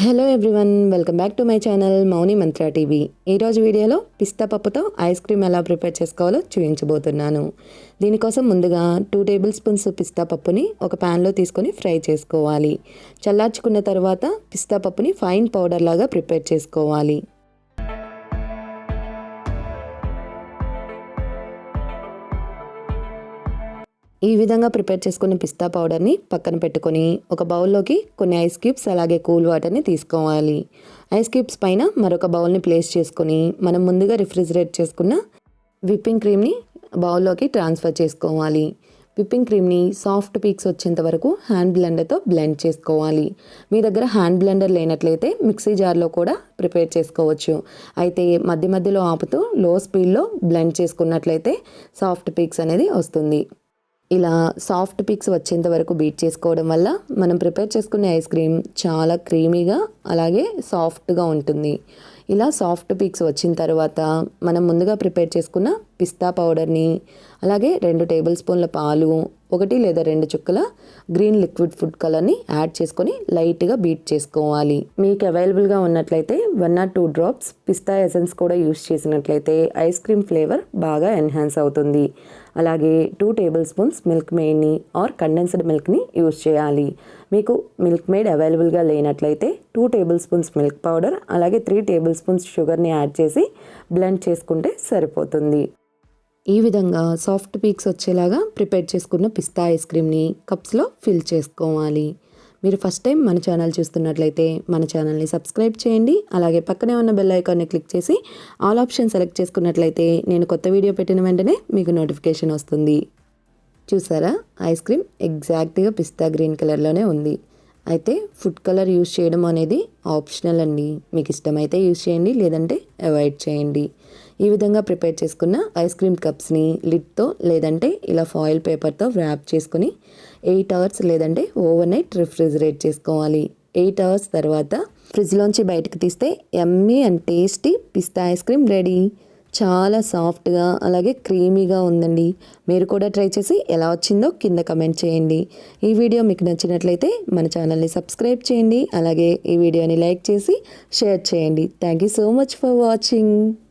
Hello everyone, welcome back to my channel Mounimantratv. ఈరోజు వీడియోలో పిస్తా పప్పుతో ఐస్ క్రీమ్ ఎలా ప్రిపేర్ చేసుకోవాలో చూపించబోతున్నాను. దీనికోసం ముందుగా 2 టేబుల్ స్పూన్స్ పిస్తా పప్పుని ఒక ప్యాన్లో తీసుకొని ఫ్రై చేసుకోవాలి. చల్లార్చుకున్న తర్వాత పిస్తా పప్పుని ఫైన్ పౌడర్ లాగా ప్రిపేర్ చేసుకోవాలి. ఈ విధంగా ప్రిపేర్ చేసుకున్న పిస్తా పౌడర్ని పక్కన పెట్టుకొని ఒక బౌల్లోకి కొన్ని ఐస్ క్యూబ్స్ అలాగే కూల్ వాటర్ని తీసుకోవాలి. ఐస్ క్యూబ్స్ పైన మరొక బౌల్ని ప్లేస్ చేసుకొని మనం ముందుగా రిఫ్రిజిరేట్ చేసుకున్న విప్పింగ్ క్రీమ్ని బౌల్లోకి ట్రాన్స్ఫర్ చేసుకోవాలి. విప్పింగ్ క్రీమ్ని సాఫ్ట్ పీక్స్ వచ్చేంత వరకు హ్యాండ్ బ్లెండర్తో బ్లెండ్ చేసుకోవాలి. మీ దగ్గర హ్యాండ్ బ్లెండర్ లేనట్లయితే మిక్సీ జార్లో కూడా ప్రిపేర్ చేసుకోవచ్చు. అయితే మధ్య మధ్యలో ఆపుతూ లో స్పీడ్లో బ్లెండ్ చేసుకున్నట్లయితే సాఫ్ట్ పీక్స్ అనేది వస్తుంది. ఇలా సాఫ్ట్ పీక్స్ వచ్చేంత వరకు బీట్ చేసుకోవడం వల్ల మనం ప్రిపేర్ చేసుకునే ఐస్ క్రీమ్ చాలా క్రీమీగా అలాగే సాఫ్ట్గా ఉంటుంది. ఇలా సాఫ్ట్ పీక్స్ వచ్చిన తర్వాత మనం ముందుగా ప్రిపేర్ చేసుకున్న పిస్తా పౌడర్ని అలాగే 2 టేబుల్ స్పూన్ల పాలు, 1 లేదా 2 చుక్కల గ్రీన్ లిక్విడ్ ఫుడ్ కలర్ని యాడ్ చేసుకొని లైట్గా బీట్ చేసుకోవాలి. మీకు అవైలబుల్గా ఉన్నట్లయితే 1 or 2 డ్రాప్స్ పిస్తా ఎసెన్స్ కూడా యూస్ చేసినట్లయితే ఐస్ క్రీమ్ ఫ్లేవర్ బాగా ఎన్హాన్స్ అవుతుంది. అలాగే 2 టేబుల్ స్పూన్స్ మిల్క్ మేడ్ని ఆర్ కండెన్స్డ్ మిల్క్ని యూస్ చేయాలి. మీకు మిల్క్ మేడ్ అవైలబుల్గా లేనట్లయితే 2 టేబుల్ స్పూన్స్ మిల్క్ పౌడర్ అలాగే 3 టేబుల్ స్పూన్స్ షుగర్ని యాడ్ చేసి బ్లెండ్ చేసుకుంటే సరిపోతుంది. ఈ విధంగా సాఫ్ట్ పీక్స్ వచ్చేలాగా ప్రిపేర్ చేసుకున్న పిస్తా ఐస్ క్రీమ్ని కప్స్లో ఫిల్ చేసుకోవాలి. మీరు ఫస్ట్ టైం మన ఛానల్ చూస్తున్నట్లయితే మన ఛానల్ని సబ్స్క్రైబ్ చేయండి. అలాగే పక్కనే ఉన్న బెల్ ఐకాన్ని క్లిక్ చేసి ఆల్ ఆప్షన్ సెలెక్ట్ చేసుకున్నట్లయితే నేను కొత్త వీడియో పెట్టిన వెంటనే మీకు నోటిఫికేషన్ వస్తుంది. చూసారా, ఐస్ క్రీమ్ ఎగ్జాక్ట్గా పిస్తా గ్రీన్ కలర్లోనే ఉంది. అయితే ఫుడ్ కలర్ యూస్ చేయడం అనేది ఆప్షనల్ అండి. మీకు ఇష్టమైతే యూస్ చేయండి, లేదంటే అవాయిడ్ చేయండి. ఈ విధంగా ప్రిపేర్ చేసుకున్న ఐస్ క్రీమ్ కప్స్ని లిడ్తో లేదంటే ఇలా ఫాయిల్ పేపర్తో ర్యాప్ చేసుకుని 8 అవర్స్ లేదంటే ఓవర్ నైట్ రిఫ్రిజిరేట్ చేసుకోవాలి. 8 అవర్స్ తర్వాత ఫ్రిడ్జ్లోంచి బయటకు తీస్తే యమ్మీ and tasty pista ice cream ready. చాలా సాఫ్ట్గా అలాగే క్రీమీగా ఉందండి. మీరు కూడా ట్రై చేసి ఎలా వచ్చిందో కింద కమెంట్ చేయండి. ఈ వీడియో మీకు నచ్చినట్లయితే మన ఛానల్ని సబ్స్క్రైబ్ చేయండి. అలాగే ఈ వీడియోని లైక్ చేసి షేర్ చేయండి. Thank you so much for watching.